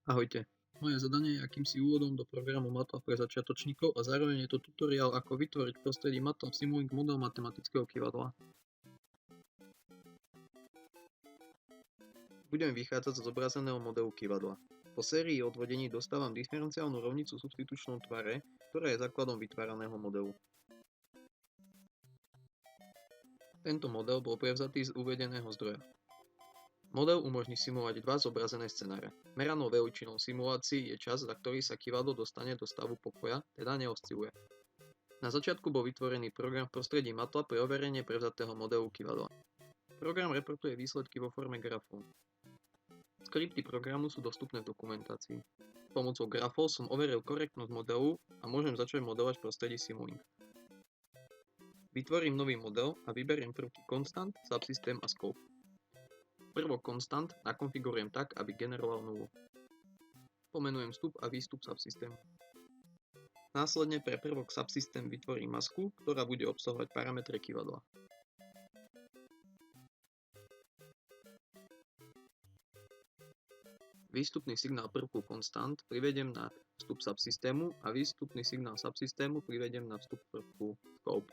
Ahojte. Moje zadanie je akýmsi úvodom do programu MATLAB pre začiatočníkov a zároveň je to tutoriál, ako vytvoriť v prostredí MATLAB Simulink model matematického kyvadla. Budem vychádzať zo zobrazeného modelu kyvadla. Po sérii odvodení dostávam diferenciálnu rovnicu substitučnou tvare, ktorá je základom vytváraného modelu. Tento model bol prevzatý z uvedeného zdroja. Model umožní simulovať dva zobrazené scenáre. Meranou veličinou simulácií je čas, za ktorý sa kyvadlo dostane do stavu pokoja, teda neosciluje. Na začiatku bol vytvorený program v prostredí MATLAB pre overenie prevzatého modelu kyvadla. Program reportuje výsledky vo forme grafov. Skripty programu sú dostupné v dokumentácii. Pomocou grafov som overil korektnosť modelu a môžem začať modelovať v prostredí Simulink. Vytvorím nový model a vyberiem prvky Constant, Subsystem a Scope. Prvok Constant nakonfigurujem tak, aby generoval nulu. Pomenujem vstup a výstup subsystému. Následne pre prvok Subsystem vytvorím masku, ktorá bude obsahovať parametre kyvadla. Výstupný signál prvku Constant privediem na vstup subsystému a výstupný signál subsystému privediem na vstup prvku Scope.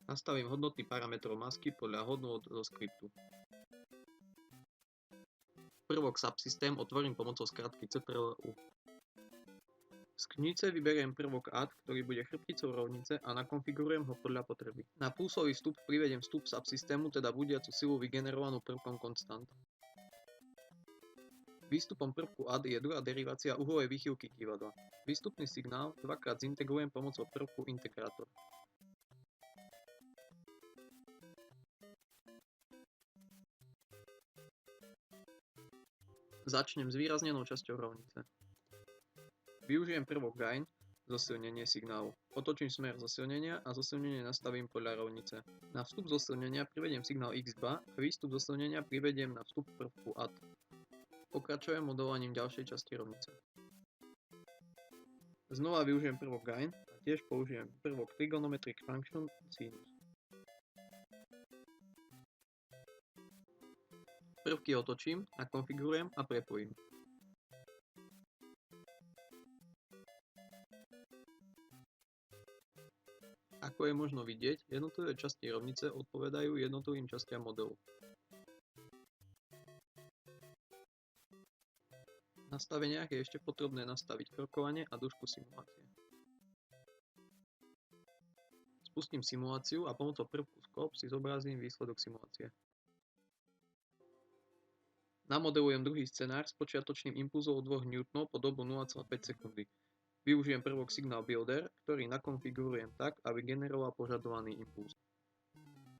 Nastavím hodnoty parametrov masky podľa hodnôt zo skriptu. Prvok subsystém otvorím pomocou skratky CTRL-U. Z knižnice vyberiem prvok add, ktorý bude chrbticou rovnice a nakonfigurujem ho podľa potreby. Na pulsový vstup privediem vstup subsystému, teda budiacu silu vygenerovanú prvkom Constant. Výstupom prvku add je druhá derivácia uhovej výchylky kyvadla. Výstupný signál dvakrát zintegrujem pomocou prvku integrátor. Začnem s výraznenou časťou rovnice. Využijem prvok gain, zosilnenie signálu. Otočím smer zosilnenia a zosilnenie nastavím podľa rovnice. Na vstup zosilnenia privediem signál x2 a výstup zosilnenia privediem na vstup prvku add. Pokračujem modelovaním ďalšej časti rovnice. Znova využijem prvok gain a tiež použijem prvok trigonometric function sinus. Prvky otočím, nakonfigurujem a prepojím. Ako je možno vidieť, jednotlivé časti rovnice odpovedajú jednotlivým častiam modelu. V nastaveniach je ešte potrebné nastaviť krokovanie a dĺžku simulácie. Spustím simuláciu a pomocou prvku Scope si zobrazím výsledok simulácie. Namodelujem druhý scenár s počiatočným impulzom 2 N po dobu 0,5 sekundy. Využijem prvok Signal Builder, ktorý nakonfigurujem tak, aby generoval požadovaný impuls.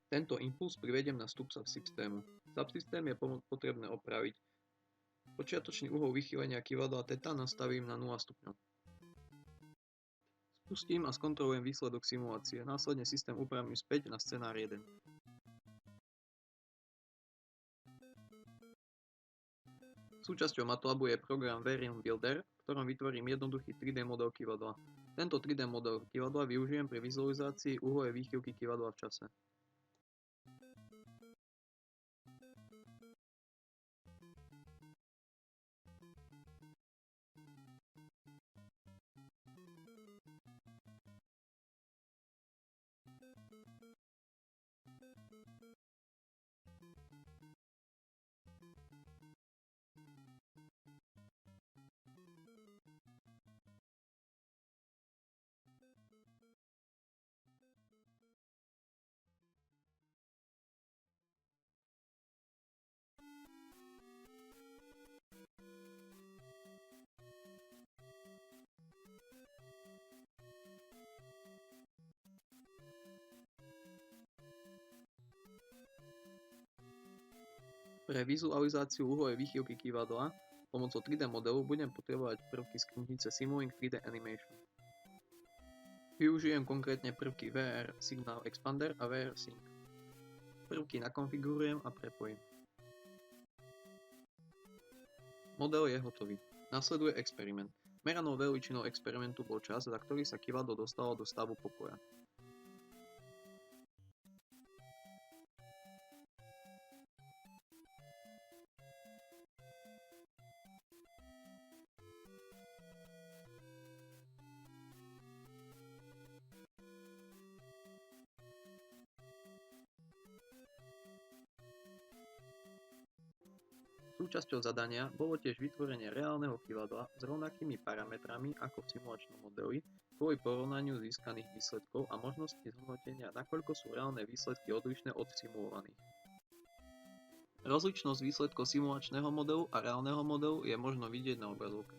Tento impuls privediem na vstup subsystému. Subsystém je potrebné opraviť. Počiatočný uhol vychýlenia kyvadla θ nastavím na 0 stupňov. Spustím a skontrolujem výsledok simulácie, následne systém upravím späť na scenár 1. Súčasťou MATLABu je program Variant Builder, v ktorom vytvorím jednoduchý 3D model kyvadla. Tento 3D model kyvadla využijem pri vizualizácii uhovej výchylky kyvadla v čase. Pre vizualizáciu uhovej výchylky kyvadla pomocou 3D modelu budem potrebovať prvky z knižnice Simulink 3D Animation. Využijem konkrétne prvky VR Signal Expander a VR Sync. Prvky nakonfigurujem a prepojím. Model je hotový. Nasleduje experiment. Meranou veličinou experimentu bol čas, za ktorý sa kyvadlo dostalo do stavu pokoja. Súčasťou zadania bolo tiež vytvorenie reálneho kyvadla s rovnakými parametrami ako v simulačnom modeli kvôli porovnaniu získaných výsledkov a možnosti zhodnotenia, nakoľko sú reálne výsledky odlišné od simulovaných. Rozličnosť výsledkov simulačného modelu a reálneho modelu je možno vidieť na obrazovke.